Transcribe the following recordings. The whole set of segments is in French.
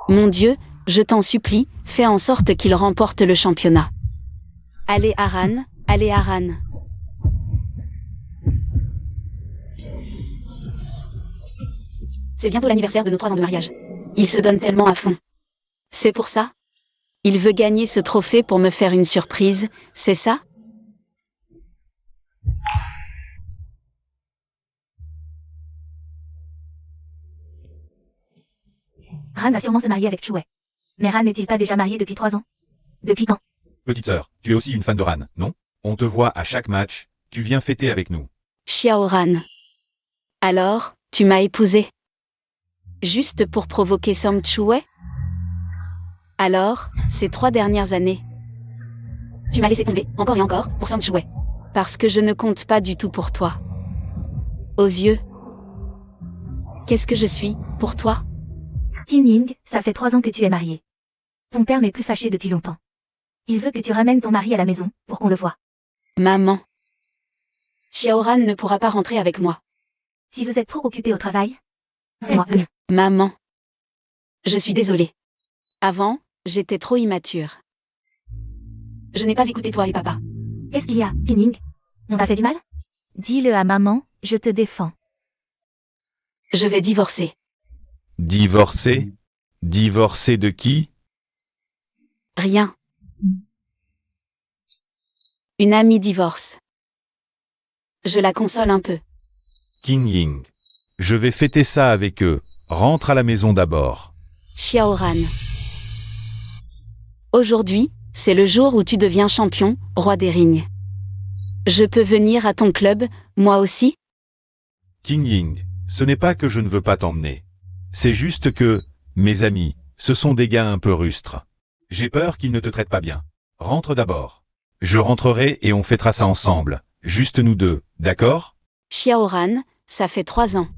Mon Dieu, je t'en supplie, fais en sorte qu'il remporte le championnat. Allez Aran, allez Aran. C'est bientôt l'anniversaire de nos 3 ans de mariage. Il se donne tellement à fond. C'est pour ça? Il veut gagner ce trophée pour me faire une surprise, c'est ça? Ran va sûrement se marier avec Chouet. Mais Ran n'est-il pas déjà marié depuis 3 ans? Depuis quand? Petite sœur, tu es aussi une fan de Ran, non? On te voit à chaque match, tu viens fêter avec nous. Xiaoran. Alors, tu m'as épousé? Juste pour provoquer Song Chouet? Alors, ces 3 dernières années. Tu m'as laissé tomber, encore et encore, pour Song Chouet. Parce que je ne compte pas du tout pour toi. Aux yeux. Qu'est-ce que je suis, pour toi? Qin Ying, ça fait 3 ans que tu es marié. Ton père n'est plus fâché depuis longtemps. Il veut que tu ramènes ton mari à la maison, pour qu'on le voie. Maman. Xiaoran ne pourra pas rentrer avec moi. Si vous êtes trop occupé au travail, fais-moi venir. Maman. Je suis désolée. Avant, j'étais trop immature. Je n'ai pas écouté toi et papa. Qu'est-ce qu'il y a, Qin Ying? On t'a fait du mal? Dis-le à maman, je te défends. Je vais divorcer. Divorcer? Divorcer de qui? Rien. Une amie divorce. Je la console un peu. Qin Ying. Je vais fêter ça avec eux. Rentre à la maison d'abord. Xiaoran. Aujourd'hui, c'est le jour où tu deviens champion, roi des rings. Je peux venir à ton club, moi aussi? Qin Ying, ce n'est pas que je ne veux pas t'emmener. C'est juste que, mes amis, ce sont des gars un peu rustres. J'ai peur qu'ils ne te traitent pas bien. Rentre d'abord. Je rentrerai et on fêtera ça ensemble, juste nous deux, d'accord? Xiaoran, ça fait 3 ans.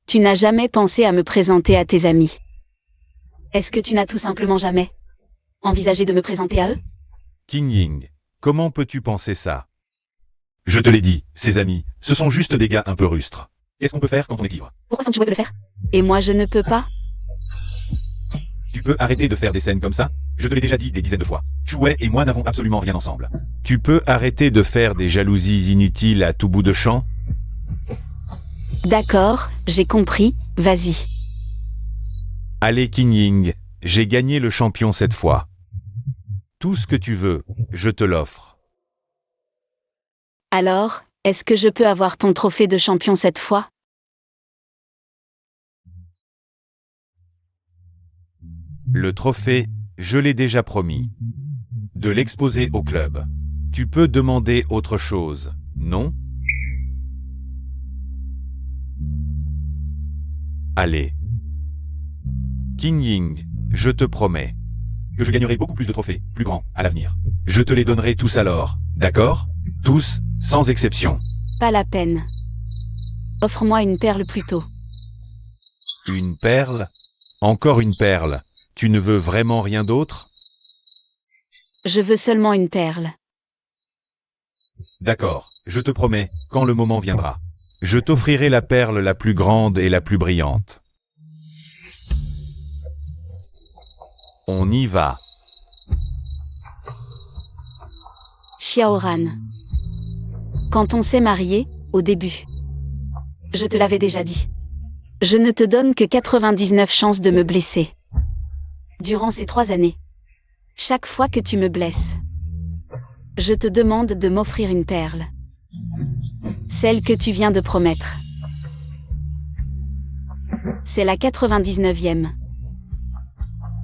Tu n'as jamais pensé à me présenter à tes amis. Est-ce que tu n'as tout simplement jamais envisagé de me présenter à eux? Qin Ying, comment peux-tu penser ça? Je te l'ai dit, ces amis, ce sont juste des gars un peu rustres. Qu'est-ce qu'on peut faire quand on est ivre? Pourquoi Song Chouet peut le faire? Et moi je ne peux pas? Tu peux arrêter de faire des scènes comme ça? Je te l'ai déjà dit des dizaines de fois. Chouet et moi n'avons absolument rien ensemble. Tu peux arrêter de faire des jalousies inutiles à tout bout de champ? D'accord, j'ai compris, vas-y. Allez Qin Ying, j'ai gagné le champion cette fois. Tout ce que tu veux, je te l'offre. Alors, est-ce que je peux avoir ton trophée de champion cette fois? Le trophée, je l'ai déjà promis. De l'exposer au club. Tu peux demander autre chose, non? Allez. Qin Ying, je te promets que je gagnerai beaucoup plus de trophées, plus grands, à l'avenir. Je te les donnerai tous alors, d'accord? Tous, sans exception. Pas la peine. Offre-moi une perle plutôt. Une perle? Encore une perle. Tu ne veux vraiment rien d'autre? Je veux seulement une perle. D'accord, je te promets, quand le moment viendra. Je t'offrirai la perle la plus grande et la plus brillante. On y va. Xiaoran. Quand on s'est marié, au début. Je te l'avais déjà dit. Je ne te donne que 99 chances de me blesser. Durant ces 3 années. Chaque fois que tu me blesses. Je te demande de m'offrir une perle. Celle que tu viens de promettre. C'est la 99e.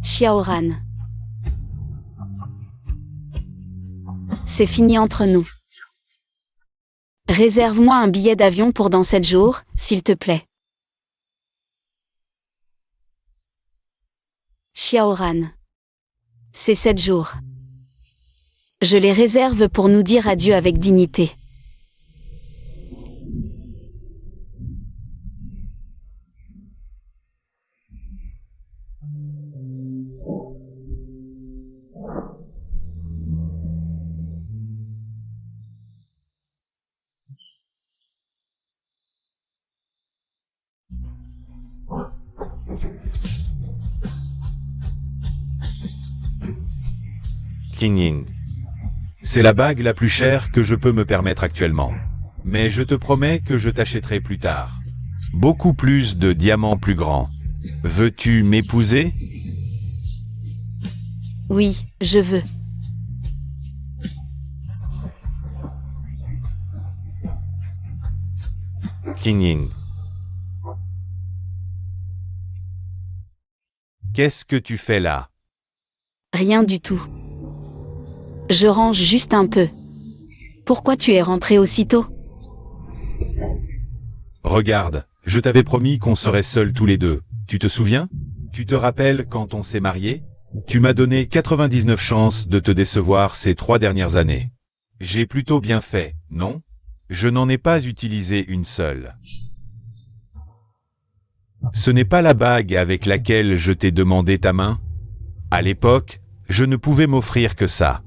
Xiaoran. C'est fini entre nous. Réserve-moi un billet d'avion pour dans 7 jours, s'il te plaît. Xiaoran. C'est 7 jours. Je les réserve pour nous dire adieu avec dignité. King Ying. C'est la bague la plus chère que je peux me permettre actuellement. Mais je te promets que je t'achèterai plus tard. Beaucoup plus de diamants plus grands. Veux-tu m'épouser? Oui, je veux. King Ying. Qu'est-ce que tu fais là? Rien du tout. Je range juste un peu. Pourquoi tu es rentré aussitôt? Regarde, je t'avais promis qu'on serait seuls tous les deux. Tu te souviens? Tu te rappelles quand on s'est mariés? Tu m'as donné 99 chances de te décevoir ces 3 dernières années. J'ai plutôt bien fait, non? Je n'en ai pas utilisé une seule. Ce n'est pas la bague avec laquelle je t'ai demandé ta main? À l'époque, je ne pouvais m'offrir que ça.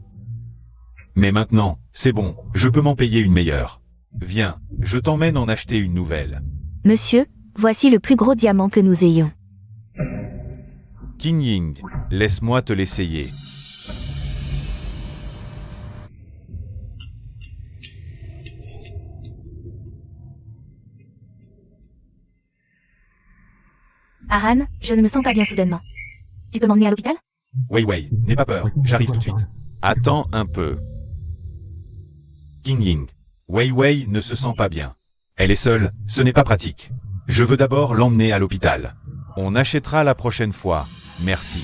Mais maintenant, c'est bon, je peux m'en payer une meilleure. Viens, je t'emmène en acheter une nouvelle. Monsieur, voici le plus gros diamant que nous ayons. King Ying, laisse-moi te l'essayer. Aran, je ne me sens pas bien soudainement. Tu peux m'emmener à l'hôpital? Wei, n'aie pas peur, j'arrive tout de suite. Attends un peu. King Ying, Wei ne se sent pas bien. Elle est seule, ce n'est pas pratique. Je veux d'abord l'emmener à l'hôpital. On achètera la prochaine fois. Merci.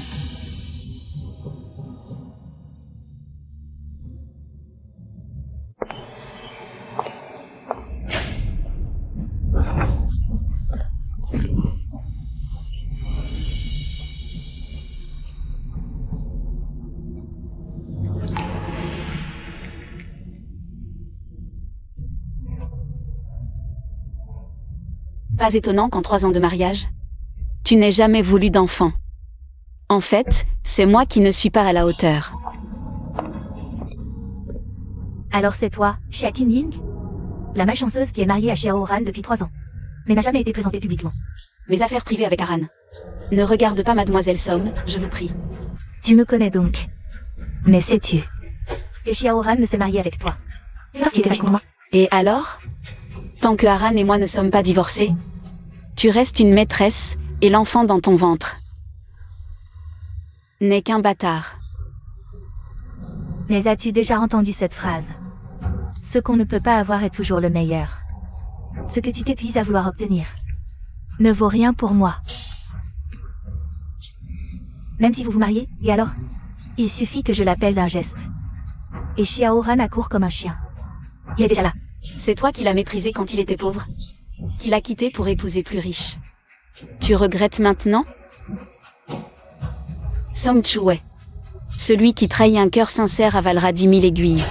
Pas étonnant qu'en 3 ans de mariage, tu n'aies jamais voulu d'enfant. En fait, c'est moi qui ne suis pas à la hauteur. Alors c'est toi, Xia Qingying? La malchanceuse qui est mariée à Xiao Ran depuis 3 ans, mais n'a jamais été présentée publiquement. Mes affaires privées avec Aran. Ne regarde pas Mademoiselle Somme, je vous prie. Tu me connais donc. Mais sais-tu que Xiao Ran ne s'est marié avec toi parce qu'il était fâché contre moi? Et alors? Tant que Aran et moi ne sommes pas divorcés, tu restes une maîtresse, et l'enfant dans ton ventre n'est qu'un bâtard. Mais as-tu déjà entendu cette phrase? Ce qu'on ne peut pas avoir est toujours le meilleur. Ce que tu t'épuises à vouloir obtenir ne vaut rien pour moi. Même si vous vous mariez, et alors? Il suffit que je l'appelle d'un geste. Et Xiao Ran accourt comme un chien. Il est déjà là. C'est toi qui l'as méprisé quand il était pauvre, qui l'a quitté pour épouser plus riche. Tu regrettes maintenant? Song Chue. Celui qui trahit un cœur sincère avalera 10 000 aiguilles.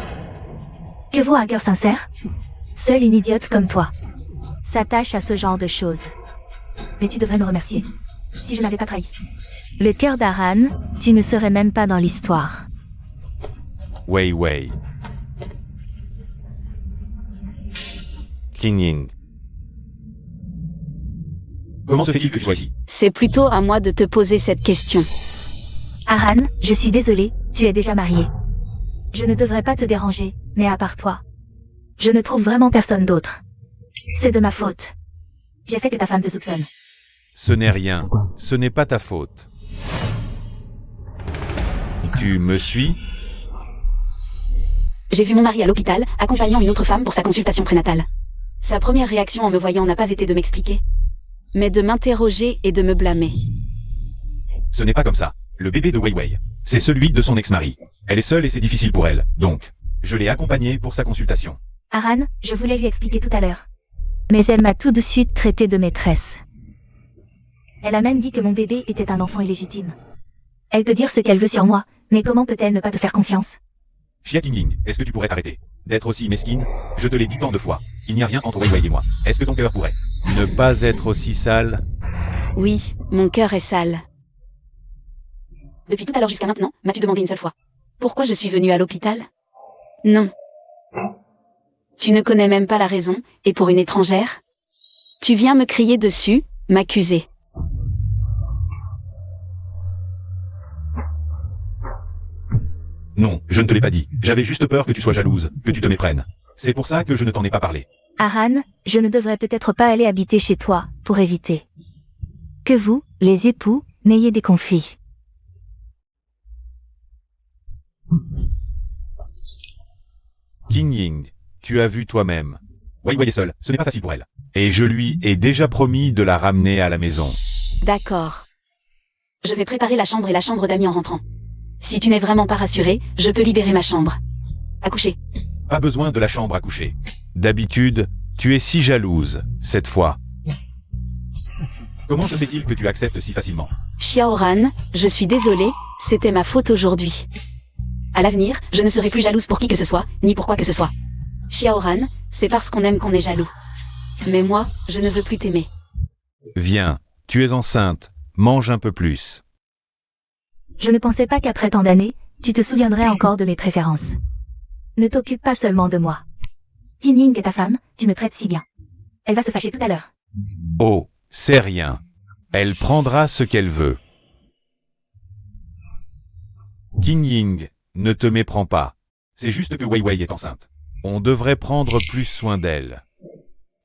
Que vaut un cœur sincère? Seule une idiote comme toi s'attache à ce genre de choses. Mais tu devrais me remercier, si je n'avais pas trahi. Le cœur d'Aran, tu ne serais même pas dans l'histoire. Wei. King Ying. Comment se fait-il que tu sois ici? C'est plutôt à moi de te poser cette question. Aran, je suis désolée, tu es déjà marié. Je ne devrais pas te déranger, mais à part toi, je ne trouve vraiment personne d'autre. C'est de ma faute. J'ai fait que ta femme te soupçonne. Ce n'est rien, ce n'est pas ta faute. Tu me suis? J'ai vu mon mari à l'hôpital, accompagnant une autre femme pour sa consultation prénatale. Sa première réaction en me voyant n'a pas été de m'expliquer, mais de m'interroger et de me blâmer. Ce n'est pas comme ça. Le bébé de Wei, c'est celui de son ex-mari. Elle est seule et c'est difficile pour elle, donc je l'ai accompagnée pour sa consultation. Aran, je voulais lui expliquer tout à l'heure. Mais elle m'a tout de suite traité de maîtresse. Elle a même dit que mon bébé était un enfant illégitime. Elle peut dire ce qu'elle veut sur moi, mais comment peut-elle ne pas te faire confiance? Xia Qingying, est-ce que tu pourrais t'arrêter d'être aussi mesquine? Je te l'ai dit tant de fois. Il n'y a rien entre Wei et moi. Est-ce que ton cœur pourrait ne pas être aussi sale? Oui, mon cœur est sale. Depuis tout à l'heure jusqu'à maintenant, m'as-tu demandé une seule fois pourquoi je suis venue à l'hôpital? Non. Tu ne connais même pas la raison, et pour une étrangère? Tu viens me crier dessus, m'accuser. Non, je ne te l'ai pas dit. J'avais juste peur que tu sois jalouse, que tu te méprennes. C'est pour ça que je ne t'en ai pas parlé. Aran, je ne devrais peut-être pas aller habiter chez toi, pour éviter que vous, les époux, n'ayez des conflits. King Ying, tu as vu toi-même. Wei Wei est seule, ce n'est pas facile pour elle. Et je lui ai déjà promis de la ramener à la maison. D'accord. Je vais préparer la chambre et la chambre d'amis en rentrant. Si tu n'es vraiment pas rassuré, je peux libérer ma chambre. À coucher. Pas besoin de la chambre à coucher. D'habitude, tu es si jalouse, cette fois. Comment se fait-il que tu acceptes si facilement? Xiaoran, je suis désolée, c'était ma faute aujourd'hui. À l'avenir, je ne serai plus jalouse pour qui que ce soit, ni pour quoi que ce soit. Xiaoran, c'est parce qu'on aime qu'on est jaloux. Mais moi, je ne veux plus t'aimer. Viens, tu es enceinte, mange un peu plus. Je ne pensais pas qu'après tant d'années, tu te souviendrais encore de mes préférences. Ne t'occupe pas seulement de moi. King Ying est ta femme, tu me traites si bien. Elle va se fâcher tout à l'heure. Oh, c'est rien. Elle prendra ce qu'elle veut. King Ying, ne te méprends pas. C'est juste que Wei Wei est enceinte. On devrait prendre plus soin d'elle.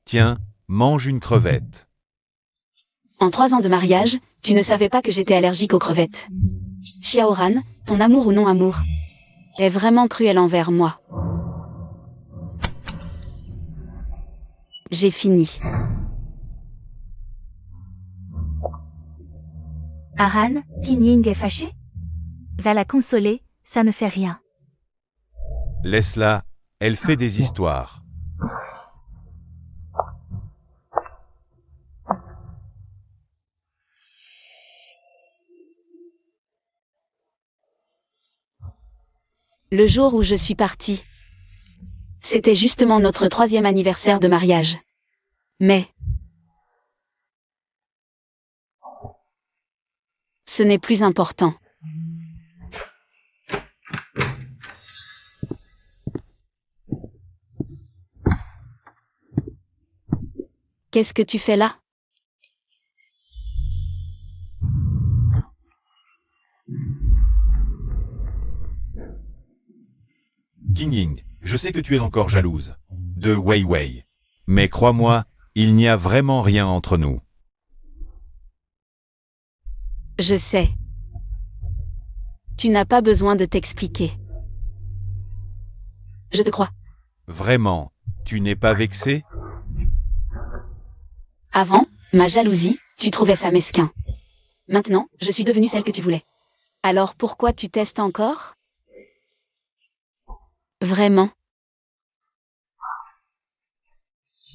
Tiens, mange une crevette. En 3 ans de mariage, tu ne savais pas que j'étais allergique aux crevettes. Xiaoran, ton amour ou non-amour est vraiment cruel envers moi. J'ai fini. Aran, King Ying est fâché? Va la consoler, ça ne fait rien. Laisse-la, elle fait des histoires. Le jour où je suis partie, c'était justement notre 3e anniversaire de mariage. Mais ce n'est plus important. Qu'est-ce que tu fais là? King Ying, je sais que tu es encore jalouse. De Wei Wei. Mais crois-moi, il n'y a vraiment rien entre nous. Je sais. Tu n'as pas besoin de t'expliquer. Je te crois. Vraiment, tu n'es pas vexé? Avant, ma jalousie, tu trouvais ça mesquin. Maintenant, je suis devenue celle que tu voulais. Alors pourquoi tu testes encore? Vraiment?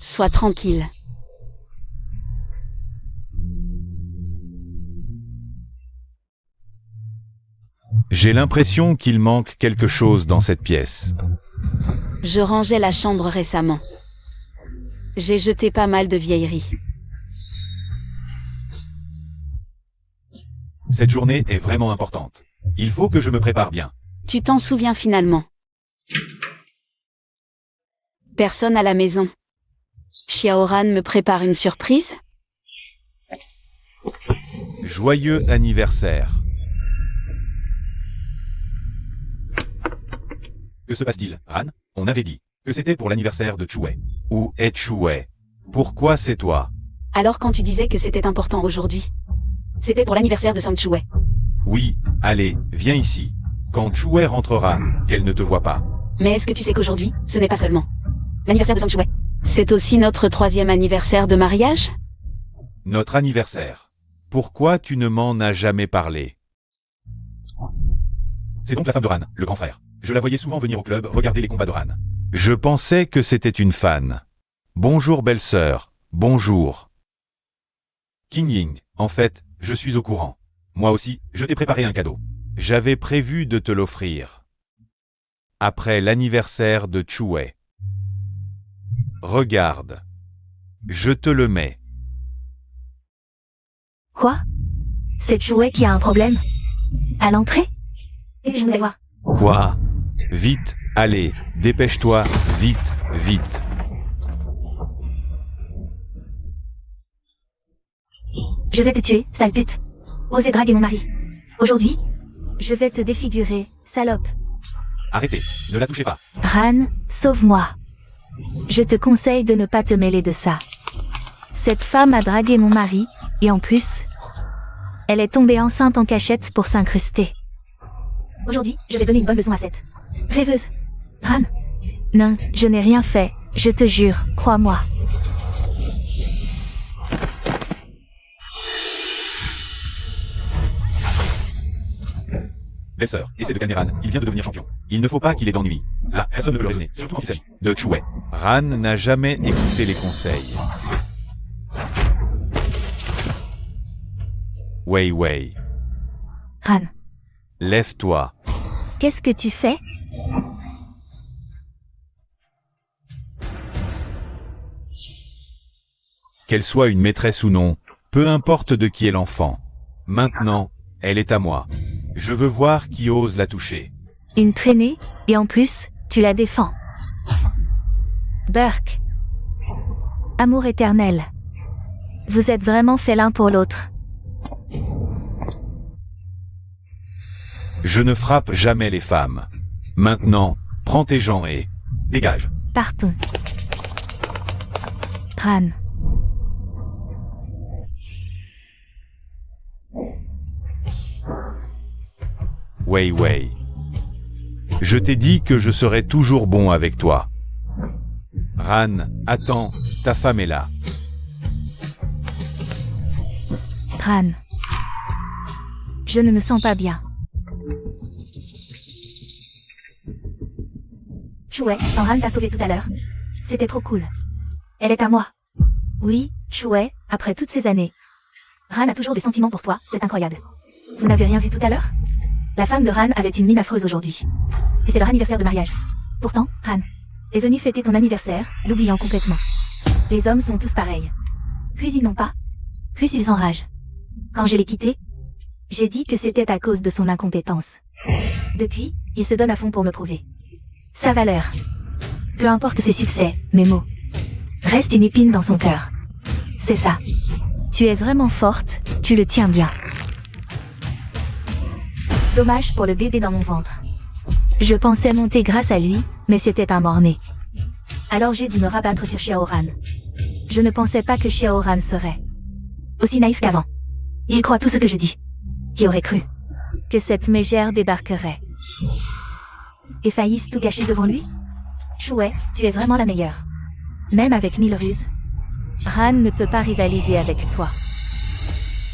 Sois tranquille. J'ai l'impression qu'il manque quelque chose dans cette pièce. Je rangeais la chambre récemment. J'ai jeté pas mal de vieilleries. Cette journée est vraiment importante. Il faut que je me prépare bien. Tu t'en souviens finalement. Personne à la maison. Xiaoran me prépare une surprise? Joyeux anniversaire. Que se passe-t-il, Ran? On avait dit que c'était pour l'anniversaire de Chuwei. Où est Chuwei? Pourquoi c'est toi? Alors quand tu disais que c'était important aujourd'hui, c'était pour l'anniversaire de Sam Chuwei. Oui, allez, viens ici. Quand Chuwei rentrera, qu'elle ne te voit pas. Mais est-ce que tu sais qu'aujourd'hui, ce n'est pas seulement l'anniversaire de Sam Chuwei, c'est aussi notre 3e anniversaire de mariage? Notre anniversaire. Pourquoi tu ne m'en as jamais parlé? C'est donc la femme de Ran, le grand frère. Je la voyais souvent venir au club regarder les combats de Ran. Je pensais que c'était une fan. Bonjour belle-sœur, bonjour. King Ying, en fait, je suis au courant. Moi aussi, je t'ai préparé un cadeau. J'avais prévu de te l'offrir. Après l'anniversaire de Chuwei. Regarde. Je te le mets. Quoi? C'est Chuwei qui a un problème? À l'entrée? Et je voulais voir. Quoi? Vite, allez, dépêche-toi, vite, vite. Je vais te tuer, sale pute. Osez draguer mon mari. Aujourd'hui, je vais te défigurer, salope. Arrêtez, ne la touchez pas. Ran, sauve-moi. Je te conseille de ne pas te mêler de ça. Cette femme a dragué mon mari, et en plus, elle est tombée enceinte en cachette pour s'incruster. Aujourd'hui, je vais donner une bonne leçon à cette rêveuse. Ran. Non, je n'ai rien fait, je te jure, crois-moi. Belle-sœur, essaie de calmer Ran, il vient de devenir champion. Il ne faut pas qu'il ait d'ennui. Là, personne ne peut le raisonner, surtout quand il s'agit de Chouet. Ran n'a jamais écouté les conseils. Wei Wei, Ran, lève-toi. qu'est-ce que tu fais? Qu'elle soit une maîtresse ou non, peu importe de qui est l'enfant. Maintenant, elle est à moi. Je veux voir qui ose la toucher. Une traînée, et en plus, tu la défends. Burke. Amour éternel. Vous êtes vraiment faits l'un pour l'autre. Je ne frappe jamais les femmes. Maintenant, prends tes gens et dégage. Partons. Ran. Wei Wei. Je t'ai dit que je serais toujours bon avec toi. Ran, attends, ta femme est là. Ran. Je ne me sens pas bien. Chouet, quand Ran t'a sauvé tout à l'heure, c'était trop cool. Elle est à moi. Oui, Chouet, après toutes ces années. Ran a toujours des sentiments pour toi, c'est incroyable. Vous n'avez rien vu tout à l'heure? La femme de Ran avait une mine affreuse aujourd'hui. Et c'est leur anniversaire de mariage. Pourtant, Ran est venu fêter ton anniversaire, l'oubliant complètement. Les hommes sont tous pareils. Plus ils n'ont pas, plus ils enragent. Quand je l'ai quitté, j'ai dit que c'était à cause de son incompétence. Depuis, il se donne à fond pour me prouver sa valeur. Peu importe ses succès, mes mots. Reste une épine dans son cœur. C'est ça. Tu es vraiment forte, tu le tiens bien. Dommage pour le bébé dans mon ventre. Je pensais monter grâce à lui, mais c'était un mort-né. Alors j'ai dû me rabattre sur Xiaoran. Je ne pensais pas que Xiaoran serait aussi naïf qu'avant. Il croit tout ce que je dis. Qui aurait cru que cette mégère débarquerait et faillisse tout gâcher devant lui? Chouet, tu es vraiment la meilleure. Même avec 1000 ruses, Ran ne peut pas rivaliser avec toi.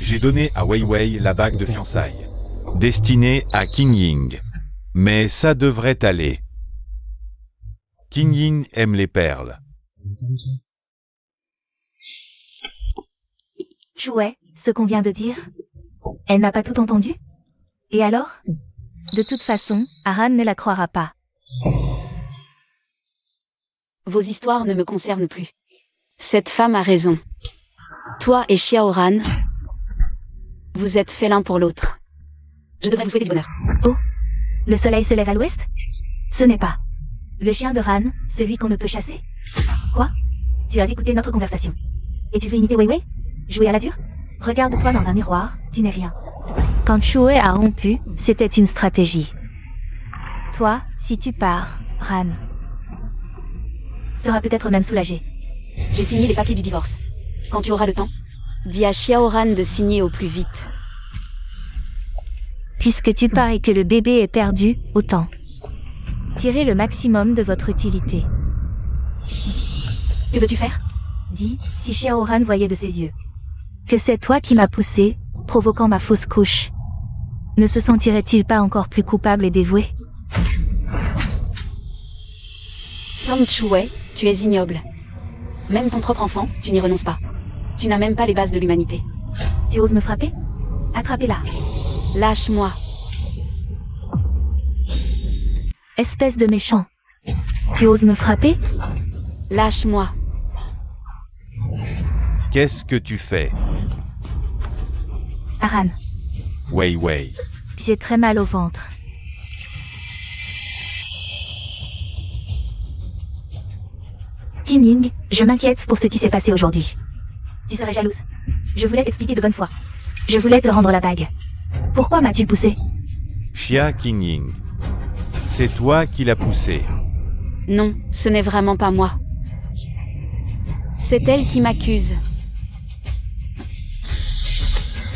J'ai donné à Wei Wei la bague de fiançailles, destinée à Qing Ying. Mais ça devrait aller. Qing Ying aime les perles. Chouet, ce qu'on vient de dire, elle n'a pas tout entendu? Et alors? De toute façon, Ran ne la croira pas. Vos histoires ne me concernent plus. Cette femme a raison. Toi et Xiaoran, vous êtes faits l'un pour l'autre. Je devrais vous souhaiter du bonheur. Oh, le soleil se lève à l'ouest? Ce n'est pas le chien de Ran, celui qu'on ne peut chasser? Quoi? Tu as écouté notre conversation. Et tu veux imiter Wei Wei? Jouer à la dure? Regarde-toi dans un miroir, tu n'es rien. Quand Chouet a rompu, c'était une stratégie. Toi, si tu pars, Ran sera peut-être même soulagé. J'ai signé les papiers du divorce. Quand tu auras le temps, dis à Xiaoran de signer au plus vite. Puisque tu pars et que le bébé est perdu, autant tirez le maximum de votre utilité. Que veux-tu faire? Dis, si Xiaoran voyait de ses yeux que c'est toi qui m'as poussé, provoquant ma fausse couche, ne se sentirait-il pas encore plus coupable et dévoué? Song Chouet, tu es ignoble. Même ton propre enfant, tu n'y renonces pas. Tu n'as même pas les bases de l'humanité. Tu oses me frapper? Attrapez-la. Lâche-moi. Espèce de méchant. Tu oses me frapper? Lâche-moi. Qu'est-ce que tu fais? Ran, Wei Wei. j'ai très mal au ventre. Qing Ying, je m'inquiète pour ce qui s'est passé aujourd'hui. Tu serais jalouse. Je voulais t'expliquer de bonne foi. Je voulais te rendre la bague. Pourquoi m'as-tu poussé? Xia Qing Ying. C'est toi qui l'as poussée. Non, ce n'est vraiment pas moi. C'est elle qui m'accuse.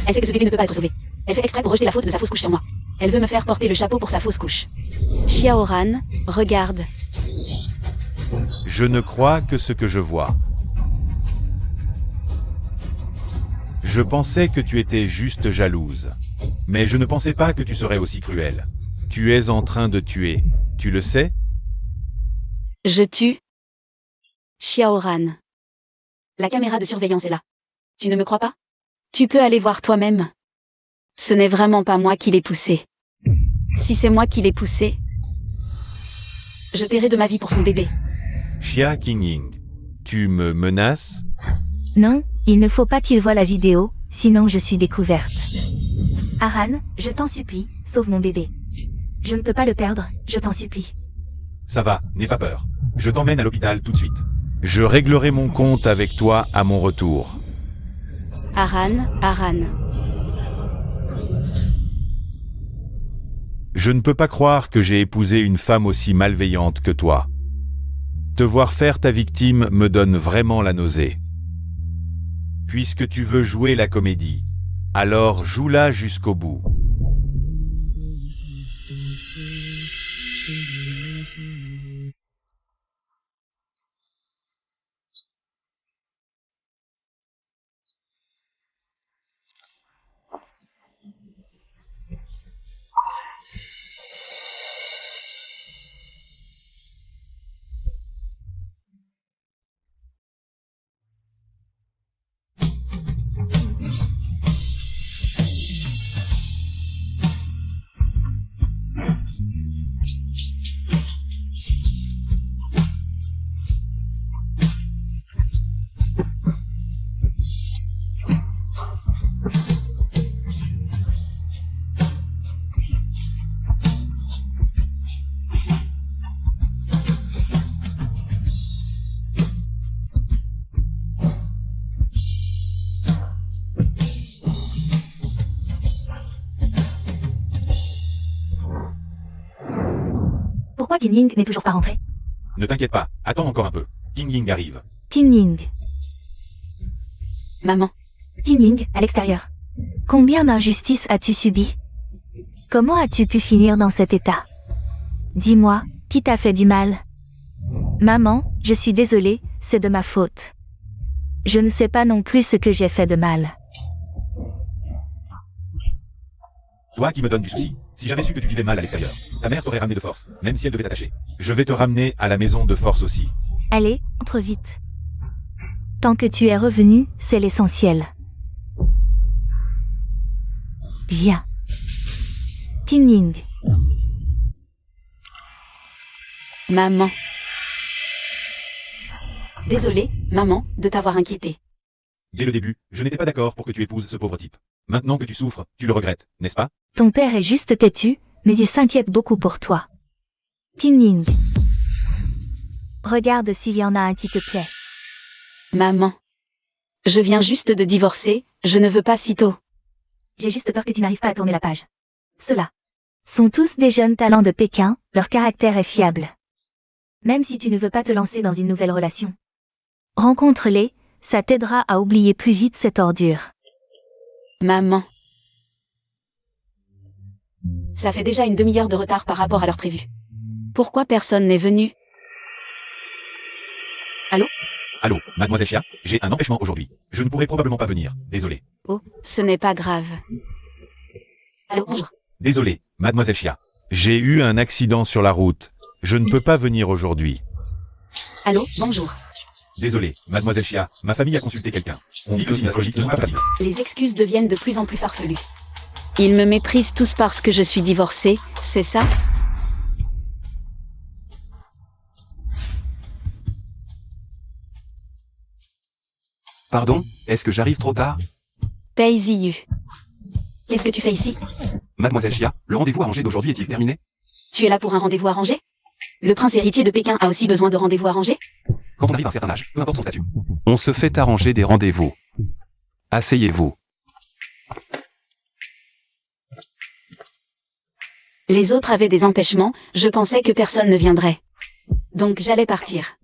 Elle sait que ce bébé ne peut pas être sauvé. Elle fait exprès pour rejeter la faute de sa fausse couche sur moi. Elle veut me faire porter le chapeau pour sa fausse couche. Xiaoran, regarde. Je ne crois que ce que je vois. Je pensais que tu étais juste jalouse. Mais je ne pensais pas que tu serais aussi cruelle. Tu es en train de tuer. Tu le sais? Je tue. Xiaoran. La caméra de surveillance est là. Tu ne me crois pas? Tu peux aller voir toi-même. Ce n'est vraiment pas moi qui l'ai poussé. Si c'est moi qui l'ai poussé, je paierai de ma vie pour son bébé. Xia Qingying, tu me menaces? Non, il ne faut pas qu'il voie la vidéo, sinon je suis découverte. Aran, je t'en supplie, sauve mon bébé. Je ne peux pas le perdre, je t'en supplie. Ça va, n'aie pas peur. Je t'emmène à l'hôpital tout de suite. Je réglerai mon compte avec toi à mon retour. Aran. Je ne peux pas croire que j'ai épousé une femme aussi malveillante que toi. Te voir faire ta victime me donne vraiment la nausée. Puisque tu veux jouer la comédie, alors joue-la jusqu'au bout. Pourquoi Qingying n'est toujours pas rentré? Ne t'inquiète pas, attends encore un peu. Qingying arrive. Qingying. Maman. Qingying, à l'extérieur. Combien d'injustices as-tu subi? Comment as-tu pu finir dans cet état? Dis-moi, qui t'a fait du mal? Maman, je suis désolée, c'est de ma faute. Je ne sais pas non plus ce que j'ai fait de mal. Toi qui me donnes du souci. Si j'avais su que tu vivais mal à l'extérieur, ta mère t'aurait ramené de force, même si elle devait t'attacher. Je vais te ramener à la maison de force aussi. Allez, entre vite. Tant que tu es revenu, c'est l'essentiel. Viens. Qingying. Maman. Désolée, maman, de t'avoir inquiétée. Dès le début, je n'étais pas d'accord pour que tu épouses ce pauvre type. Maintenant que tu souffres, tu le regrettes, n'est-ce pas? Ton père est juste têtu, mais il s'inquiète beaucoup pour toi. Qingying. Regarde s'il y en a un qui te plaît. Maman. Je viens juste de divorcer, je ne veux pas si tôt. J'ai juste peur que tu n'arrives pas à tourner la page. Ceux-là sont tous des jeunes talents de Pékin, leur caractère est fiable. Même si tu ne veux pas te lancer dans une nouvelle relation. Rencontre-les, ça t'aidera à oublier plus vite cette ordure. Maman. Ça fait déjà une demi-heure de retard par rapport à l'heure prévue. Pourquoi personne n'est venu? Allô? Allô, mademoiselle Xia, j'ai un empêchement aujourd'hui. Je ne pourrai probablement pas venir, désolé. Oh, ce n'est pas grave. Allô, bonjour. Désolé, mademoiselle Xia. J'ai eu un accident sur la route. Je ne peux pas venir aujourd'hui. Allô, bonjour. Désolé, mademoiselle Xia, ma famille a consulté quelqu'un. On dit que les astrologies ne sont pas pratiques. Les excuses deviennent de plus en plus farfelues. Ils me méprisent tous parce que je suis divorcée, c'est ça? Pardon, est-ce que j'arrive trop tard? Pei Ziyu. Qu'est-ce que tu fais ici? Mademoiselle Xia, le rendez-vous arrangé d'aujourd'hui est-il terminé? Tu es là pour un rendez-vous arrangé? Le prince héritier de Pékin a aussi besoin de rendez-vous arrangés? Quand on arrive à un certain âge, peu importe son statut, on se fait arranger des rendez-vous. Asseyez-vous. Les autres avaient des empêchements, je pensais que personne ne viendrait. Donc j'allais partir.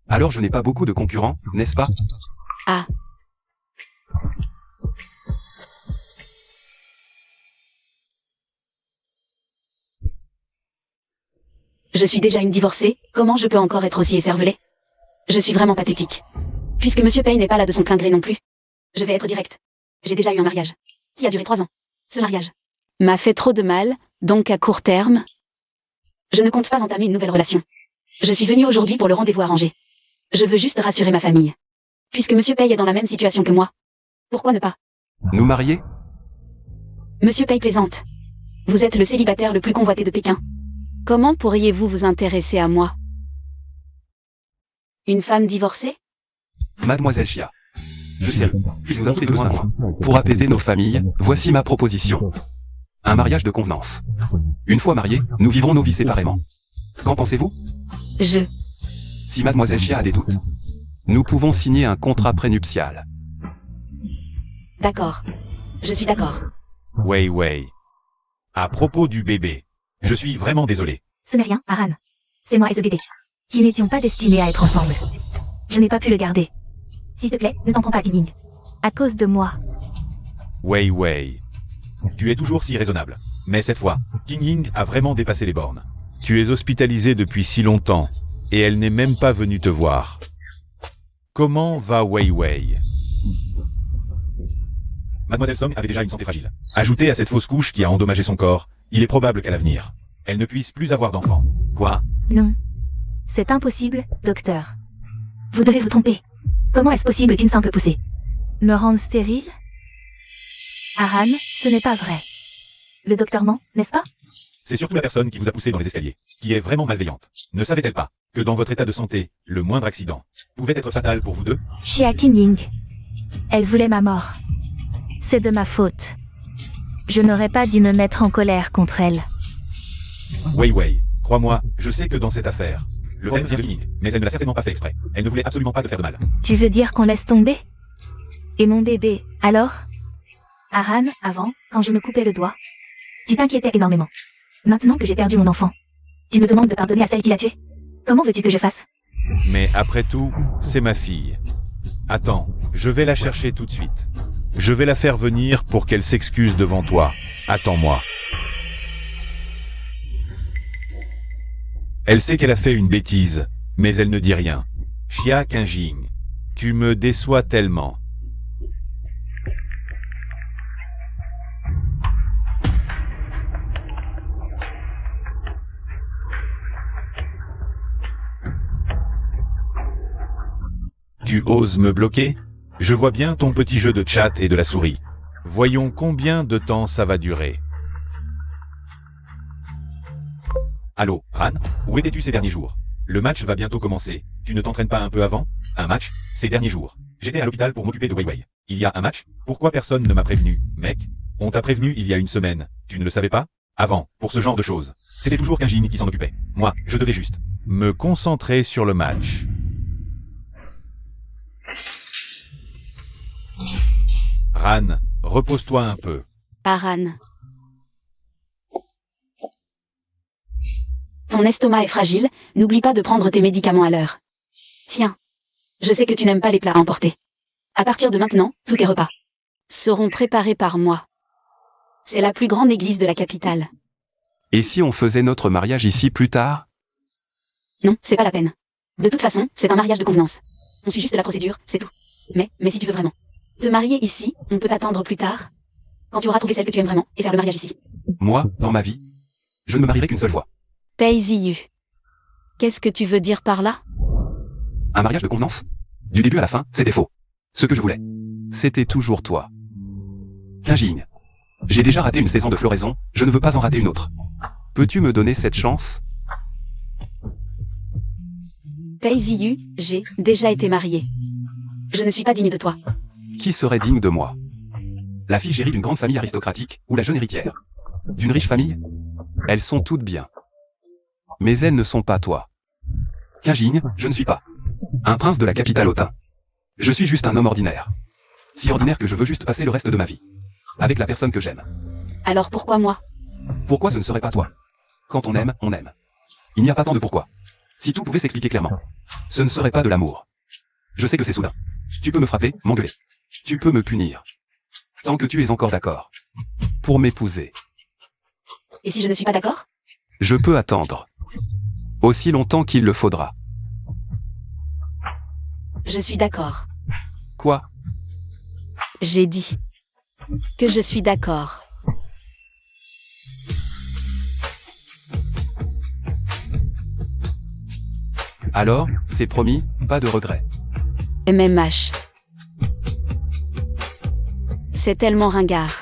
Alors je n'ai pas beaucoup de concurrents, n'est-ce pas? Ah. Je suis déjà une divorcée, comment je peux encore être aussi écervelée? Je suis vraiment pathétique. Puisque Monsieur Payne n'est pas là de son plein gré non plus. Je vais être directe. J'ai déjà eu un mariage. Qui a duré 3 ans. Ce mariage m'a fait trop de mal, donc à court terme, je ne compte pas entamer une nouvelle relation. Je suis venue aujourd'hui pour le rendez-vous arrangé. Je veux juste rassurer ma famille. Puisque Monsieur Pay est dans la même situation que moi. Pourquoi ne pas? Nous marier? Monsieur Pay plaisante. Vous êtes le célibataire le plus convoité de Pékin. Comment pourriez-vous vous intéresser à moi? Une femme divorcée? Mademoiselle Chia. Je sais, puisque nous avons tous les deux besoin d'un mois. Pour apaiser nos familles, voici ma proposition. Un mariage de convenance. Une fois mariés, nous vivrons nos vies séparément. Qu'en pensez-vous? Si Mademoiselle Chia a des doutes, nous pouvons signer un contrat prénuptial. D'accord. Je suis d'accord. Wei Wei. À propos du bébé, je suis vraiment désolé. Ce n'est rien, Aran. C'est moi et ce bébé. Qui n'étions pas destinés à être ensemble. Je n'ai pas pu le garder. S'il te plaît, ne t'en prends pas, King. À cause de moi. Wei Wei. Tu es toujours si raisonnable. Mais cette fois, King Ying a vraiment dépassé les bornes. Tu es hospitalisé depuis si longtemps, et elle n'est même pas venue te voir. Comment va Wei Wei? Mademoiselle Song avait déjà une santé fragile. Ajoutée à cette fausse couche qui a endommagé son corps, il est probable qu'à l'avenir, elle ne puisse plus avoir d'enfant. Quoi? Non. C'est impossible, docteur. Vous devez vous tromper. Comment est-ce possible qu'une simple poussée me rende stérile? Aran, ce n'est pas vrai. Le docteur ment, n'est-ce pas? C'est surtout la personne qui vous a poussé dans les escaliers, qui est vraiment malveillante. Ne savait-elle pas que dans votre état de santé, le moindre accident pouvait être fatal pour vous deux? Chia King. Elle voulait ma mort. C'est de ma faute. Je n'aurais pas dû me mettre en colère contre elle. Wei Wei, crois-moi, je sais que dans cette affaire, le problème vient de King, mais elle ne l'a certainement pas fait exprès. Elle ne voulait absolument pas te faire de mal. Tu veux dire qu'on laisse tomber? Et mon bébé, alors? Aran, avant, quand je me coupais le doigt, tu t'inquiétais énormément. Maintenant que j'ai perdu mon enfant, tu me demandes de pardonner à celle qui l'a tué? Comment veux-tu que je fasse? Mais après tout, c'est ma fille. Attends, je vais la chercher tout de suite. Je vais la faire venir pour qu'elle s'excuse devant toi. Attends-moi. Elle sait qu'elle a fait une bêtise, mais elle ne dit rien. Chia Qingjing, tu me déçois tellement. Tu oses me bloquer? Je vois bien ton petit jeu de chat et de la souris. Voyons combien de temps ça va durer. Allô, Ran, où étais-tu ces derniers jours? Le match va bientôt commencer. Tu ne t'entraînes pas un peu avant? Un match? Ces derniers jours. J'étais à l'hôpital pour m'occuper de Wei Wei. Il y a un match? Pourquoi personne ne m'a prévenu, mec? On t'a prévenu il y a une semaine. Tu ne le savais pas? Avant, pour ce genre de choses. C'était toujours Qingjing qui s'en occupait. Moi, je devais juste me concentrer sur le match. Ran, repose-toi un peu. Aran. Ton estomac est fragile, n'oublie pas de prendre tes médicaments à l'heure. Tiens. Je sais que tu n'aimes pas les plats emportés. À partir de maintenant, tous tes repas seront préparés par moi. C'est la plus grande église de la capitale. Et si on faisait notre mariage ici plus tard? Non, c'est pas la peine. De toute façon, c'est un mariage de convenance. On suit juste la procédure, c'est tout. Mais si tu veux vraiment te marier ici, on peut attendre plus tard, quand tu auras trouvé celle que tu aimes vraiment, et faire le mariage ici. Moi, dans ma vie, je ne me marierai qu'une seule fois. Pei Ziyu. Qu'est-ce que tu veux dire par là? Un mariage de convenance? Du début à la fin, c'était faux. Ce que je voulais, c'était toujours toi. Qingjing. J'ai déjà raté une saison de floraison, je ne veux pas en rater une autre. Peux-tu me donner cette chance? Pei Ziyu, j'ai déjà été mariée. Je ne suis pas digne de toi. Qui serait digne de moi? La fille chérie d'une grande famille aristocratique, ou la jeune héritière d'une riche famille? Elles sont toutes bien. Mais elles ne sont pas toi. Qingjing, je ne suis pas un prince de la capitale hautain. Je suis juste un homme ordinaire. Si ordinaire que je veux juste passer le reste de ma vie avec la personne que j'aime. Alors pourquoi moi? Pourquoi ce ne serait pas toi? Quand on aime, on aime. Il n'y a pas tant de pourquoi. Si tout pouvait s'expliquer clairement, ce ne serait pas de l'amour. Je sais que c'est soudain. Tu peux me frapper, m'engueuler. Tu peux me punir. Tant que tu es encore d'accord. Pour m'épouser. Et si je ne suis pas d'accord? Je peux attendre. Aussi longtemps qu'il le faudra. Je suis d'accord. Quoi? J'ai dit que je suis d'accord. Alors, c'est promis, pas de regret. MMH. C'est tellement ringard.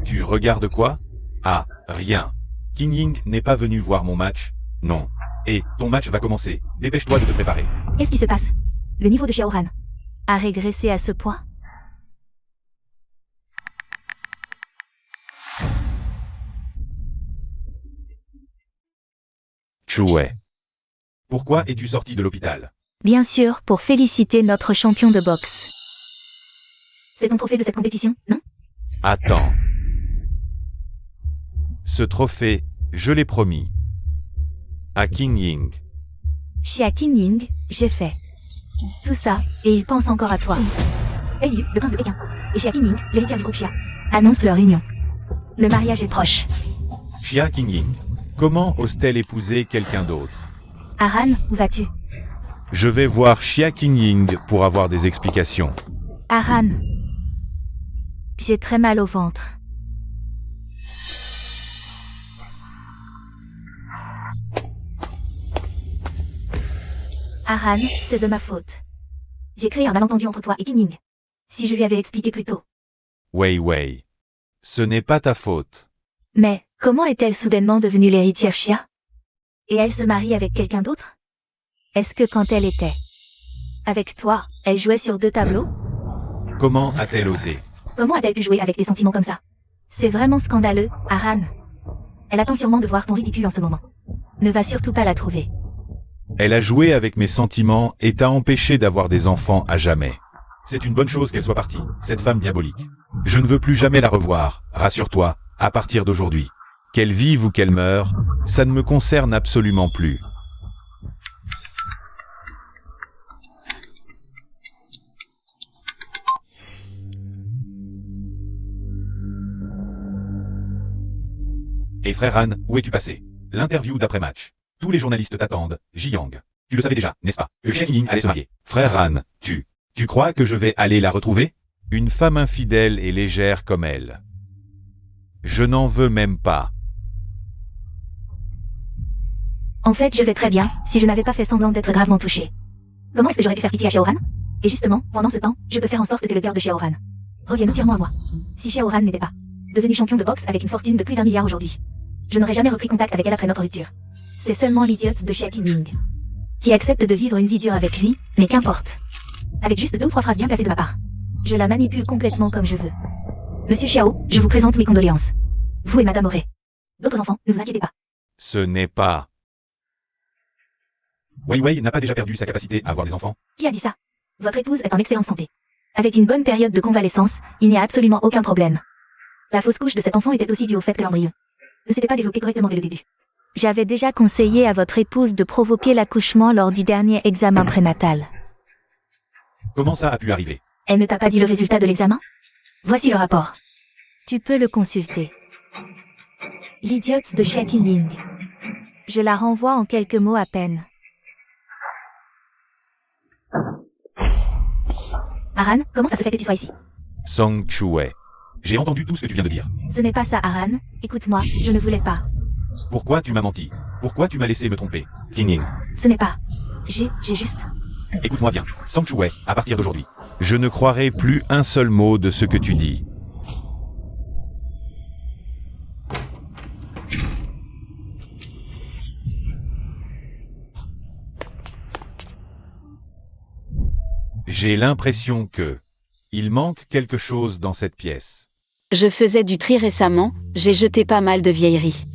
Tu regardes quoi? Ah, rien. King Ying n'est pas venu voir mon match. Non. Et ton match va commencer. Dépêche-toi de te préparer. Qu'est-ce qui se passe? Le niveau de Xiaoran a régressé à ce point? Chouet. Pourquoi es-tu sorti de l'hôpital? Bien sûr, pour féliciter notre champion de boxe. C'est ton trophée de cette compétition, non? Attends. Ce trophée, je l'ai promis. À King Ying. Xia Qingying, j'ai fait tout ça, et il pense encore à toi. Aizu, le prince de Pékin, et Xia Qingying, l'héritière du groupe Xia, annoncent leur union. Le mariage est proche. Xia King Ying. Comment ose-t-elle épouser quelqu'un d'autre? Aran, où vas-tu? Je vais voir Xia King Ying pour avoir des explications. Aran. J'ai très mal au ventre. Aran, c'est de ma faute. J'ai créé un malentendu entre toi et Qingying. Si je lui avais expliqué plus tôt. Wei Wei. Ce n'est pas ta faute. Mais, comment est-elle soudainement devenue l'héritière Xia? Et elle se marie avec quelqu'un d'autre? Est-ce que quand elle était avec toi, elle jouait sur 2 tableaux? Comment a-t-elle osé? Comment a-t-elle pu jouer avec tes sentiments comme ça? C'est vraiment scandaleux, Aran. Elle attend sûrement de voir ton ridicule en ce moment. Ne va surtout pas la trouver. Elle a joué avec mes sentiments et t'a empêché d'avoir des enfants à jamais. C'est une bonne chose qu'elle soit partie, cette femme diabolique. Je ne veux plus jamais la revoir, rassure-toi, à partir d'aujourd'hui. Qu'elle vive ou qu'elle meure, ça ne me concerne absolument plus. Et frère Han, où es-tu passé? L'interview d'après-match. Tous les journalistes t'attendent, Ji-Yang. Tu le savais déjà, n'est-ce pas? Que Xia Qingying allait se marier. Frère Han, tu crois que je vais aller la retrouver? Une femme infidèle et légère comme elle. Je n'en veux même pas. En fait, je vais très bien, si je n'avais pas fait semblant d'être gravement touchée. Comment est-ce que j'aurais pu faire pitié à Xiaoran? Et justement, pendant ce temps, je peux faire en sorte que le cœur de Xiaoran revienne entièrement à moi. Si Xiaoran n'était pas devenu champion de boxe avec une fortune de plus d'1 milliard aujourd'hui, je n'aurais jamais repris contact avec elle après notre rupture. C'est seulement l'idiote de Xia Qingying qui accepte de vivre une vie dure avec lui, mais qu'importe. Avec juste 2 ou 3 phrases bien placées de ma part. Je la manipule complètement comme je veux. Monsieur Xiao, je vous présente mes condoléances. Vous et Madame aurez d'autres enfants, ne vous inquiétez pas. Ce n'est pas... Wei Wei n'a pas déjà perdu sa capacité à avoir des enfants? Qui a dit ça? Votre épouse est en excellente santé. Avec une bonne période de convalescence, il n'y a absolument aucun problème. La fausse couche de cet enfant était aussi due au fait que l'embryon ne s'était pas développé correctement dès le début. J'avais déjà conseillé à votre épouse de provoquer l'accouchement lors du dernier examen prénatal. Comment ça a pu arriver? Elle ne t'a pas dit le résultat de l'examen? Voici le rapport. Tu peux le consulter. L'idiote de Xia Qingying. Je la renvoie en quelques mots à peine. Aran, comment ça se fait que tu sois ici? Song Chue. J'ai entendu tout ce que tu viens de dire. Ce n'est pas ça, Aran. Écoute-moi, je ne voulais pas. Pourquoi tu m'as menti? Pourquoi tu m'as laissé me tromper? King Ying. Ce n'est pas. J'ai juste... Écoute-moi bien, Song Chue, à partir d'aujourd'hui, je ne croirai plus un seul mot de ce que tu dis. J'ai l'impression que... il manque quelque chose dans cette pièce. Je faisais du tri récemment, j'ai jeté pas mal de vieilleries.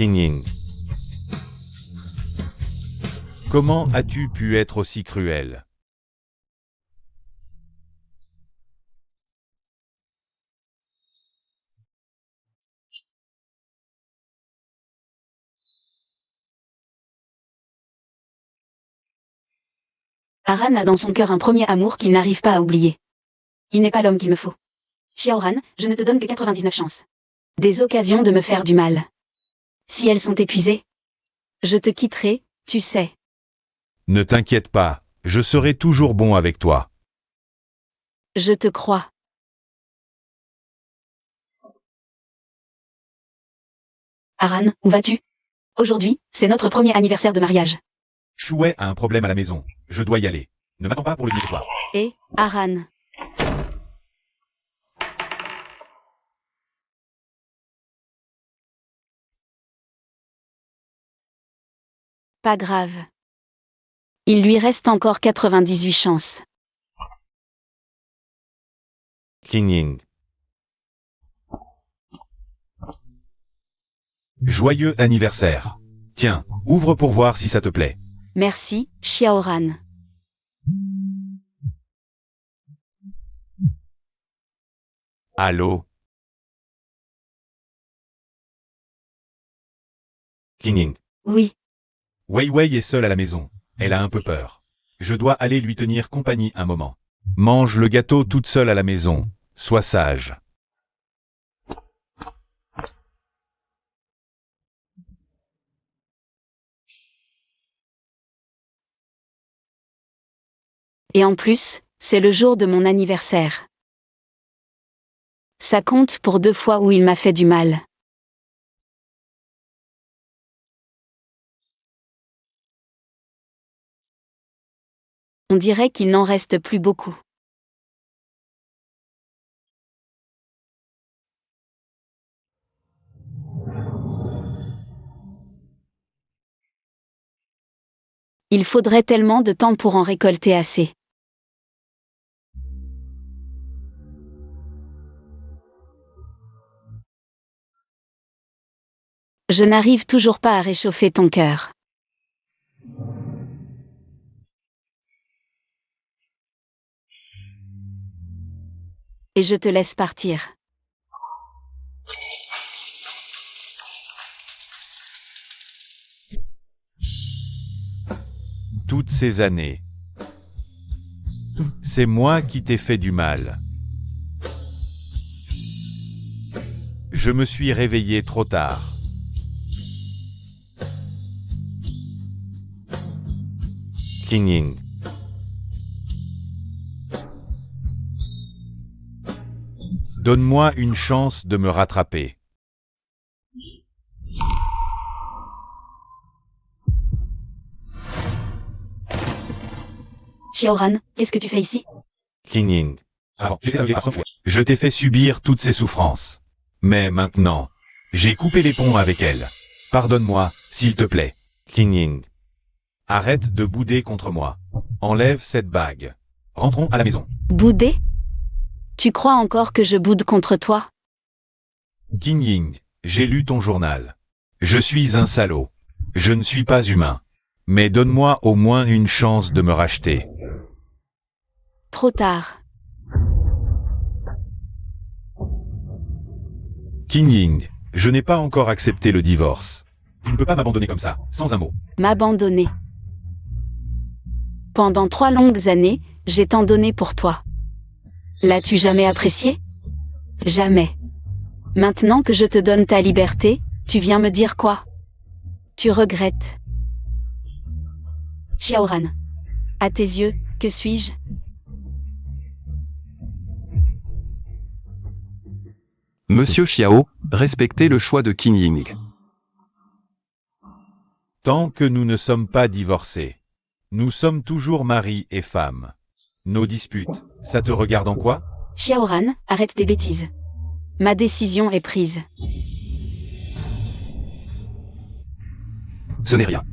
King Ying. Comment as-tu pu être aussi cruel? Aran a dans son cœur un premier amour qu'il n'arrive pas à oublier. Il n'est pas l'homme qu'il me faut. Xiaoran, je ne te donne que 99 chances. Des occasions de me faire du mal. Si elles sont épuisées, je te quitterai, tu sais. Ne t'inquiète pas, je serai toujours bon avec toi. Je te crois. Aran, où vas-tu? Aujourd'hui, c'est notre premier anniversaire de mariage. Chouet a un problème à la maison. Je dois y aller. Ne m'attends pas pour le dîner ce soir. Et, Aran. Pas grave. Il lui reste encore 98 chances. King Ying. Joyeux anniversaire. Tiens, ouvre pour voir si ça te plaît. Merci, Xiaoran. Allô? King Ying. Oui, Wei Wei est seule à la maison. Elle a un peu peur. Je dois aller lui tenir compagnie un moment. Mange le gâteau toute seule à la maison. Sois sage. et en plus, c'est le jour de mon anniversaire. Ça compte pour 2 fois où il m'a fait du mal. On dirait qu'il n'en reste plus beaucoup. Il faudrait tellement de temps pour en récolter assez. Je n'arrive toujours pas à réchauffer ton cœur. Et je te laisse partir. Toutes ces années. C'est moi qui t'ai fait du mal. Je me suis réveillé trop tard. King Ying. Donne-moi une chance de me rattraper. Xiaoran, qu'est-ce que tu fais ici? King Ying. Je t'ai fait subir toutes ces souffrances. Mais maintenant, j'ai coupé les ponts avec elle. Pardonne-moi, s'il te plaît. King Ying. Arrête de bouder contre moi. Enlève cette bague. Rentrons à la maison. Bouder? Tu crois encore que je boude contre toi? King Ying, j'ai lu ton journal. Je suis un salaud. Je ne suis pas humain. Mais donne-moi au moins une chance de me racheter. Trop tard. King Ying, je n'ai pas encore accepté le divorce. Tu ne peux pas m'abandonner comme ça, sans un mot. M'abandonner. Pendant 3 longues années, j'ai tant donné pour toi. L'as-tu jamais apprécié? Jamais. Maintenant que je te donne ta liberté, tu viens me dire quoi? Tu regrettes. Xiaoran. À tes yeux, que suis-je? Monsieur Xiao, respectez le choix de King Ying. Tant que nous ne sommes pas divorcés, nous sommes toujours mari et femme. Nos disputes, ça te regarde en quoi? Xiaoran, arrête tes bêtises. Ma décision est prise. Ce n'est rien.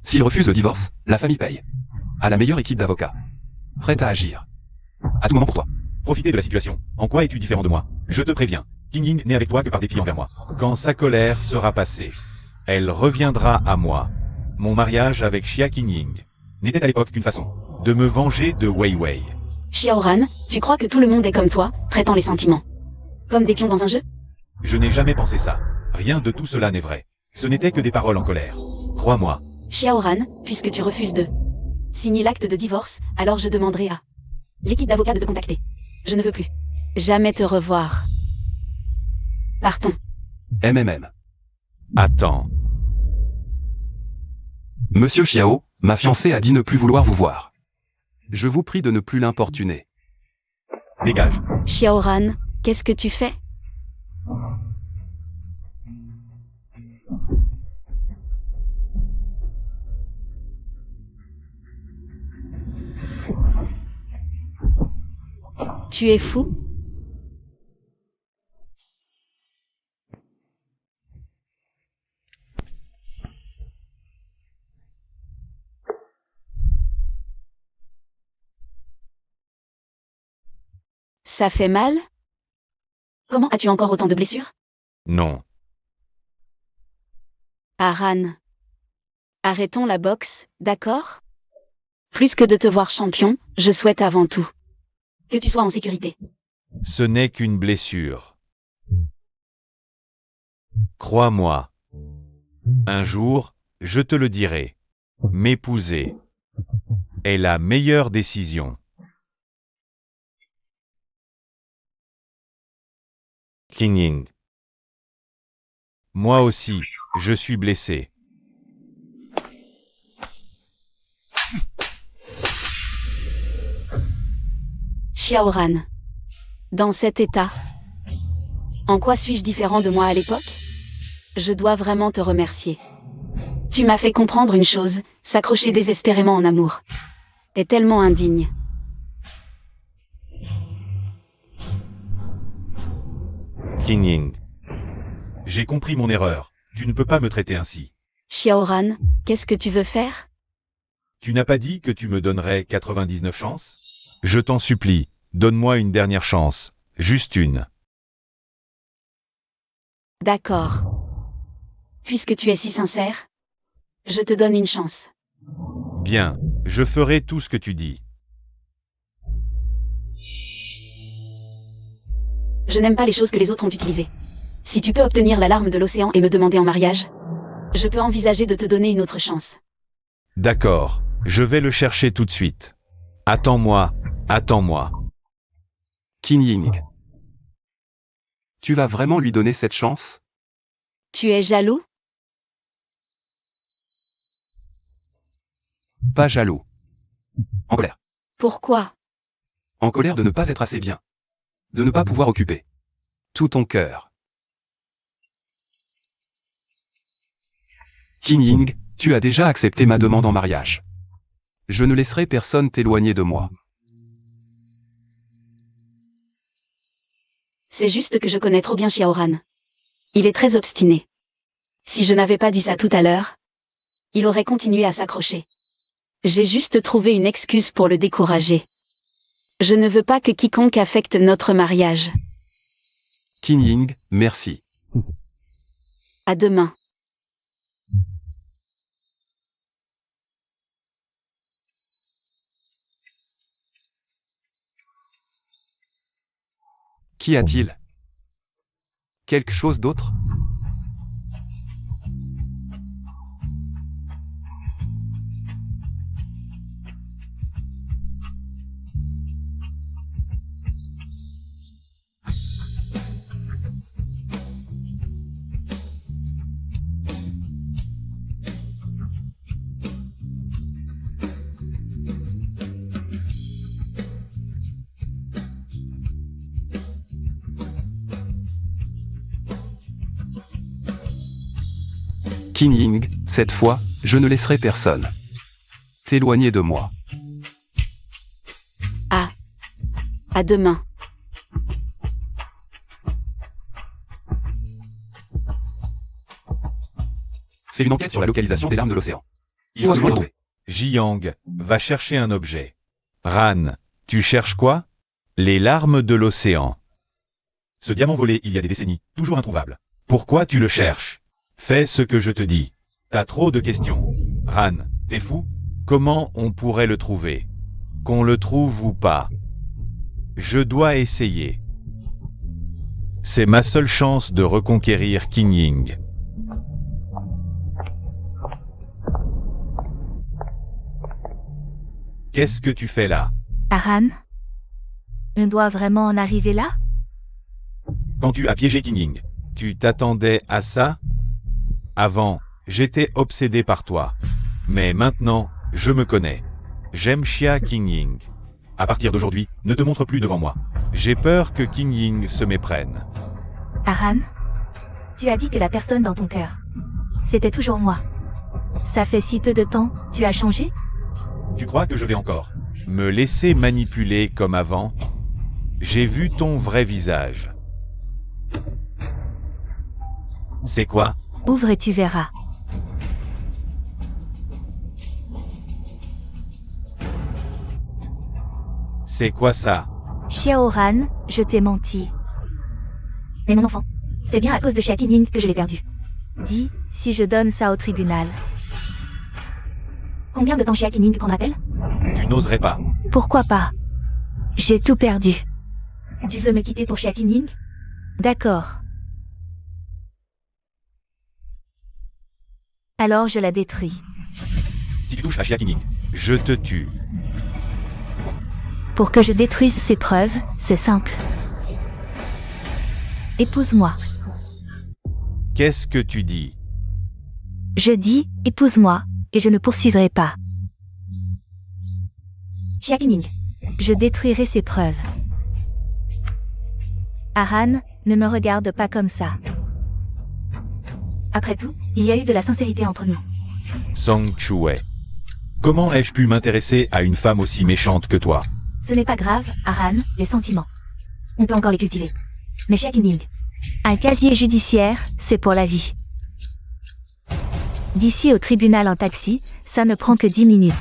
S'il refuse le divorce, la famille paye. À la meilleure équipe d'avocats. Prête à agir. À tout moment pour toi. Profitez de la situation. En quoi es-tu différent de moi? Je te préviens. King Ying n'est avec toi que par dépit envers moi. Quand sa colère sera passée, Elle reviendra à moi. Mon mariage avec Xia Qingying n'était à l'époque qu'une façon de me venger de Wei Wei. Xiaoran, tu crois que tout le monde est comme toi, traitant les sentiments comme des pions dans un jeu? Je n'ai jamais pensé ça. Rien de tout cela n'est vrai. Ce n'était que des paroles en colère. Crois-moi. Xiaoran, puisque tu refuses de signer l'acte de divorce, alors je demanderai à l'équipe d'avocats de te contacter. Je ne veux plus jamais te revoir. Partons. MMM. Attends. Monsieur Xiao, ma fiancée a dit ne plus vouloir vous voir. Je vous prie de ne plus l'importuner. Dégage. Xiaoran, qu'est-ce que tu fais? Tu es fou? Ça fait mal? Comment as-tu encore autant de blessures? Non. Aran. Arrêtons la boxe, d'accord? Plus que de te voir champion, je souhaite avant tout que tu sois en sécurité. Ce n'est qu'une blessure. Crois-moi. Un jour, je te le dirai. M'épouser est la meilleure décision. Qingying. Moi aussi, je suis blessé. Xiaoran. Dans cet état, en quoi suis-je différent de moi à l'époque? Je dois vraiment te remercier. Tu m'as fait comprendre une chose, s'accrocher désespérément en amour est tellement indigne. Qingying. J'ai compris mon erreur. Tu ne peux pas me traiter ainsi. Xiaoran, qu'est-ce que tu veux faire? Tu n'as pas dit que tu me donnerais 99 chances? Je t'en supplie, donne-moi une dernière chance. Juste une. D'accord. Puisque tu es si sincère, je te donne une chance. Bien, je ferai tout ce que tu dis. Je n'aime pas les choses que les autres ont utilisées. Si tu peux obtenir la larme de l'océan et me demander en mariage, je peux envisager de te donner une autre chance. D'accord, je vais le chercher tout de suite. Attends-moi, attends-moi. Qingying. Tu vas vraiment lui donner cette chance? Tu es jaloux? Pas jaloux. En colère. Pourquoi? En colère de ne pas être assez bien. De ne pas pouvoir occuper tout ton cœur. Qingying, tu as déjà accepté ma demande en mariage. Je ne laisserai personne t'éloigner de moi. C'est juste que je connais trop bien Xiaoran. Il est très obstiné. Si je n'avais pas dit ça tout à l'heure, il aurait continué à s'accrocher. J'ai juste trouvé une excuse pour le décourager. Je ne veux pas que quiconque affecte notre mariage. Qingying, merci. À demain. Qu'y a-t-il? Quelque chose d'autre? Qingying, cette fois, je ne laisserai personne t'éloigner de moi. À demain. Fais une enquête sur la localisation des larmes de l'océan. Il faut absolument les trouver. Jiang, va chercher un objet. Ran, tu cherches quoi? Les larmes de l'océan. Ce diamant volé il y a des décennies, toujours introuvable. Pourquoi tu le cherches? Fais ce que je te dis. T'as trop de questions. Ran, t'es fou? Comment on pourrait le trouver? Qu'on le trouve ou pas? Je dois essayer. C'est ma seule chance de reconquérir King Ying. Qu'est-ce que tu fais là? Aran? On doit vraiment en arriver là? Quand tu as piégé King Ying, tu t'attendais à ça? Avant, j'étais obsédé par toi. Mais maintenant, je me connais. J'aime Xia King Ying. À partir d'aujourd'hui, ne te montre plus devant moi. J'ai peur que King Ying se méprenne. Aran? Tu as dit que la personne dans ton cœur, c'était toujours moi. Ça fait si peu de temps, tu as changé? Tu crois que je vais encore me laisser manipuler comme avant? J'ai vu ton vrai visage. C'est quoi? Ouvre et tu verras. C'est quoi ça? Xiaoran, je t'ai menti. Mais mon enfant, c'est bien à cause de Xia King Ying que je l'ai perdu. Dis, si je donne ça au tribunal. Combien de temps Xia King Ying prendra-t-elle? Tu n'oserais pas. Pourquoi pas? J'ai tout perdu. Tu veux me quitter pour Xia King Ying? D'accord. Alors je la détruis. Si tu touches à Xia King Ying, je te tue. Pour que je détruise ces preuves, c'est simple. Épouse-moi. Qu'est-ce que tu dis? Je dis, épouse-moi, et je ne poursuivrai pas. Xia King Ying, je détruirai ces preuves. Aran, ne me regarde pas comme ça. Après tout, il y a eu de la sincérité entre nous. Song Chue. Comment ai-je pu m'intéresser à une femme aussi méchante que toi? Ce n'est pas grave, Aran, les sentiments. On peut encore les cultiver. Mais Xia King Ying, un casier judiciaire, c'est pour la vie. D'ici au tribunal en taxi, ça ne prend que 10 minutes.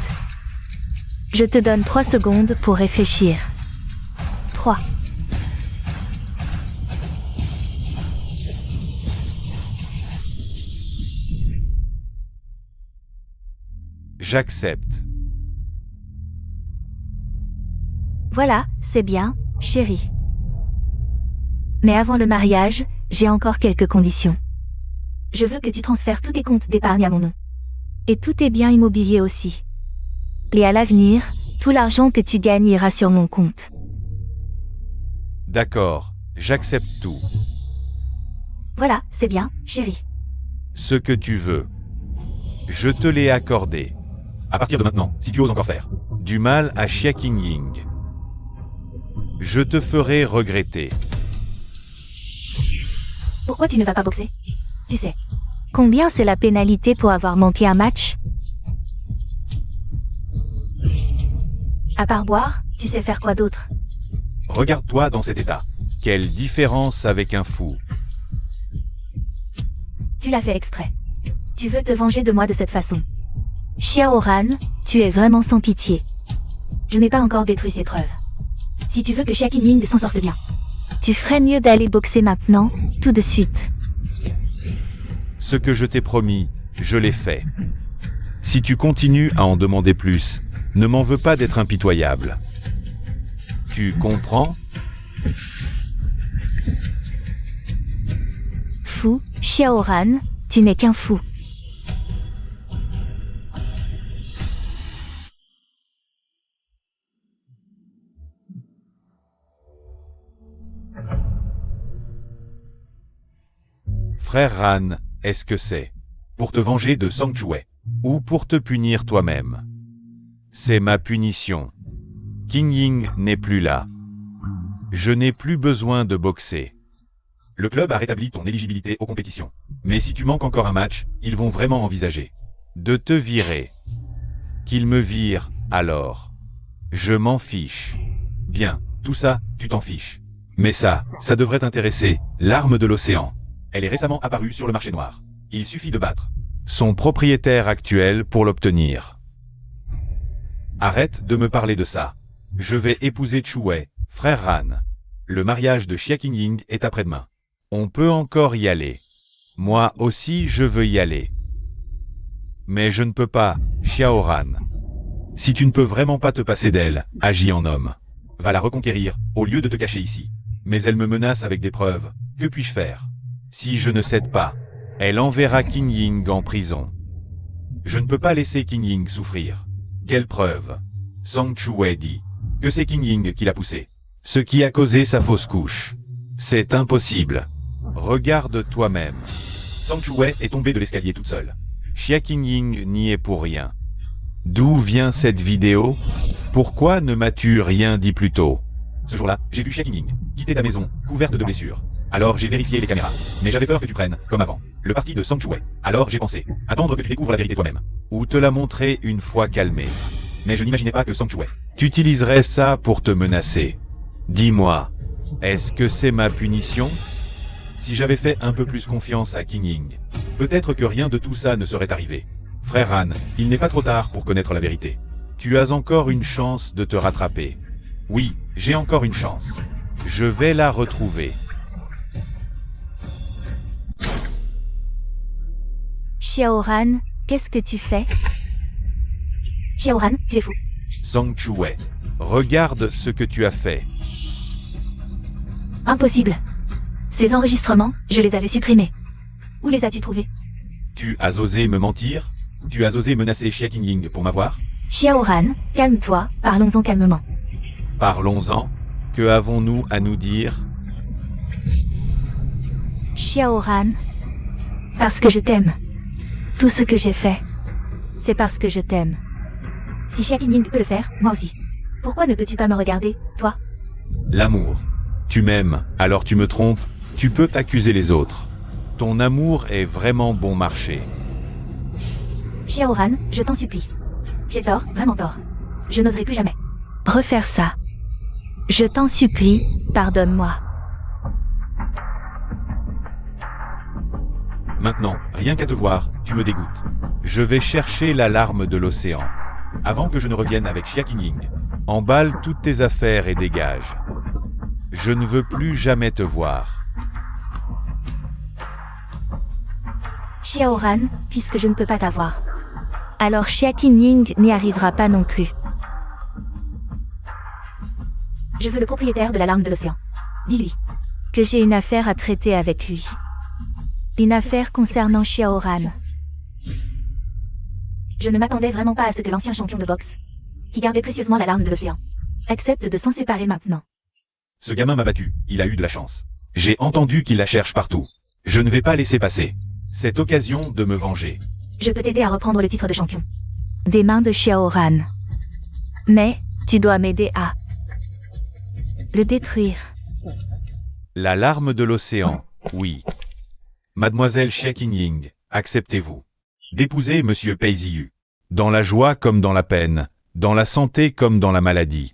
Je te donne 3 secondes pour réfléchir. 3. J'accepte. Voilà, c'est bien, chérie. Mais avant le mariage, j'ai encore quelques conditions. Je veux que tu transfères tous tes comptes d'épargne à mon nom. Et tous tes biens immobiliers aussi. Et à l'avenir, tout l'argent que tu gagnes ira sur mon compte. D'accord, j'accepte tout. Voilà, c'est bien, chérie. Ce que tu veux. Je te l'ai accordé. À partir de maintenant, si tu oses encore faire du mal à Xia King Ying, je te ferai regretter. Pourquoi tu ne vas pas boxer? Tu sais. Combien c'est la pénalité pour avoir manqué un match? À part boire, tu sais faire quoi d'autre? Regarde-toi dans cet état. Quelle différence avec un fou. Tu l'as fait exprès. Tu veux te venger de moi de cette façon. Xiaoran, tu es vraiment sans pitié. Je n'ai pas encore détruit ces preuves. Si tu veux que Xia King Ying s'en sorte bien, tu ferais mieux d'aller boxer maintenant, tout de suite. Ce que je t'ai promis, je l'ai fait. Si tu continues à en demander plus, ne m'en veux pas d'être impitoyable. Tu comprends? Fou, Xiaoran, tu n'es qu'un fou. Frère Ran, est-ce que c'est pour te venger de Song Chue ou pour te punir toi-même? C'est ma punition. King Ying n'est plus là. Je n'ai plus besoin de boxer. Le club a rétabli ton éligibilité aux compétitions. Mais si tu manques encore un match, ils vont vraiment envisager de te virer. Qu'ils me virent, alors. Je m'en fiche. Bien, tout ça, tu t'en fiches. Mais ça devrait t'intéresser, l'arme de l'océan. Elle est récemment apparue sur le marché noir. Il suffit de battre son propriétaire actuel pour l'obtenir. Arrête de me parler de ça. Je vais épouser Chue, frère Ran. Le mariage de Xia King Ying est après-demain. On peut encore y aller. Moi aussi je veux y aller. Mais je ne peux pas, Xiaoran. Si tu ne peux vraiment pas te passer d'elle, agis en homme. Va la reconquérir, au lieu de te cacher ici. Mais elle me menace avec des preuves. Que puis-je faire? Si je ne cède pas, elle enverra Qing Ying en prison. Je ne peux pas laisser Qing Ying souffrir. Quelle preuve? Zhang Chuwei dit que c'est Qing Ying qui l'a poussé. Ce qui a causé sa fausse couche. C'est impossible. Regarde toi-même. Zhang Chuwei est tombée de l'escalier toute seule. Xia Qingying n'y est pour rien. D'où vient cette vidéo? Pourquoi ne m'as-tu rien dit plus tôt? Ce jour-là, j'ai vu Xia Qingying quitter ta maison, couverte de blessures. Alors j'ai vérifié les caméras. Mais j'avais peur que tu prennes, comme avant, le parti de Zhang Chuwei. Alors j'ai pensé, attendre que tu découvres la vérité toi-même. Ou te la montrer une fois calmé. Mais je n'imaginais pas que Zhang Chuwei t'utiliserais ça pour te menacer. Dis-moi, est-ce que c'est ma punition? Si j'avais fait un peu plus confiance à Qingying, peut-être que rien de tout ça ne serait arrivé. Frère Han, il n'est pas trop tard pour connaître la vérité. Tu as encore une chance de te rattraper. Oui, j'ai encore une chance. Je vais la retrouver. Xiaoran, qu'est-ce que tu fais? Xiaoran, tu es fou. Zhang Chuwei, regarde ce que tu as fait. Impossible. Ces enregistrements, je les avais supprimés. Où les as-tu trouvés? Tu as osé me mentir? Tu as osé menacer Xia Qingying pour m'avoir? Xiaoran, calme-toi, parlons-en calmement. Parlons-en. Que avons-nous à nous dire? Xiaoran, parce que je t'aime. Tout ce que j'ai fait, c'est parce que je t'aime. Si Xia Qingying peut le faire, moi aussi. Pourquoi ne peux-tu pas me regarder, toi? L'amour. Tu m'aimes, alors tu me trompes, tu peux accuser les autres. Ton amour est vraiment bon marché. Xiaoran, je t'en supplie. J'ai tort, vraiment tort. Je n'oserai plus jamais refaire ça. Je t'en supplie, pardonne-moi. Maintenant, rien qu'à te voir, tu me dégoûtes. Je vais chercher la larme de l'océan. Avant que je ne revienne avec Xia Qingying. Emballe toutes tes affaires et dégage. Je ne veux plus jamais te voir. Xiaoran, puisque je ne peux pas t'avoir. Alors Xia Qingying n'y arrivera pas non plus. Je veux le propriétaire de la larme de l'océan. Dis-lui que j'ai une affaire à traiter avec lui. Une affaire concernant Xiaoran. Je ne m'attendais vraiment pas à ce que l'ancien champion de boxe, qui gardait précieusement la larme de l'océan, accepte de s'en séparer maintenant. Ce gamin m'a battu, il a eu de la chance. J'ai entendu qu'il la cherche partout. Je ne vais pas laisser passer cette occasion de me venger. Je peux t'aider à reprendre le titre de champion. Des mains de Xiaoran. Mais, tu dois m'aider à le détruire. La larme de l'océan, oui. Mademoiselle Xia Qingying, acceptez-vous d'épouser Monsieur Pei Ziyu, dans la joie comme dans la peine, dans la santé comme dans la maladie.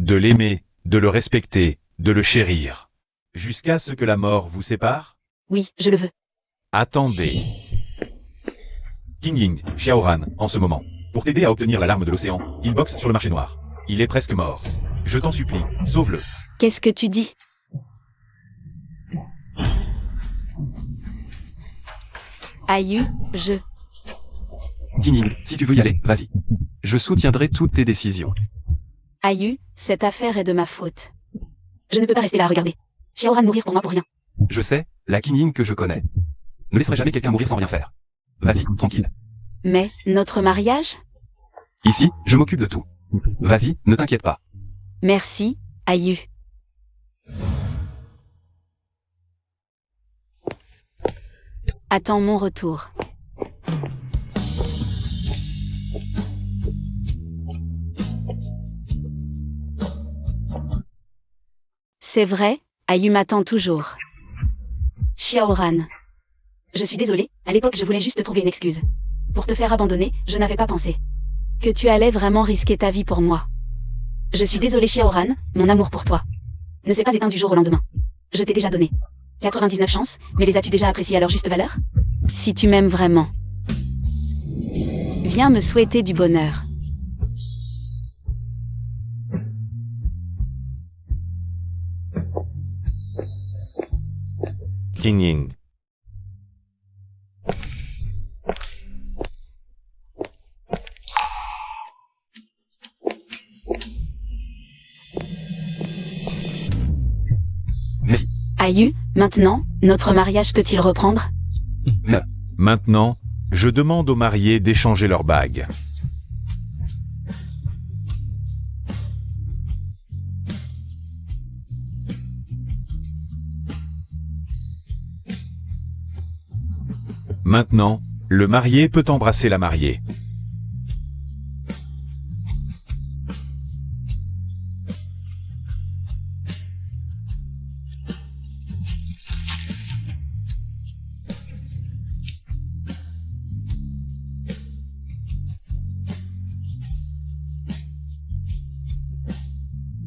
De l'aimer, de le respecter, de le chérir. Jusqu'à ce que la mort vous sépare? Oui, je le veux. Attendez. Qingying, Xiaoran, en ce moment. Pour t'aider à obtenir la larme de l'océan, il boxe sur le marché noir. Il est presque mort. Je t'en supplie, sauve-le. Qu'est-ce que tu dis? Aïe, je... Qingying, si tu veux y aller, vas-y. Je soutiendrai toutes tes décisions. Aïe, cette affaire est de ma faute. Je ne peux pas rester là à regarder. Xiaoran mourir pour moi pour rien. Je sais, la Qingying que je connais. Ne laisserai jamais quelqu'un mourir sans rien faire. Vas-y, tranquille. Mais, notre mariage? Ici, je m'occupe de tout. Vas-y, ne t'inquiète pas. Merci, Aïe. Attends mon retour. C'est vrai, Aïe m'attend toujours. Xiaoran. Je suis désolée, à l'époque je voulais juste trouver une excuse. Pour te faire abandonner, je n'avais pas pensé que tu allais vraiment risquer ta vie pour moi. Je suis désolée Xiaoran, mon amour pour toi ne s'est pas éteint du jour au lendemain. Je t'ai déjà donné 99 chances, mais les as-tu déjà appréciées à leur juste valeur? Si tu m'aimes vraiment, viens me souhaiter du bonheur. Qingying. Aïe, maintenant, notre mariage peut-il reprendre? Maintenant, je demande aux mariés d'échanger leurs bagues. Maintenant, le marié peut embrasser la mariée.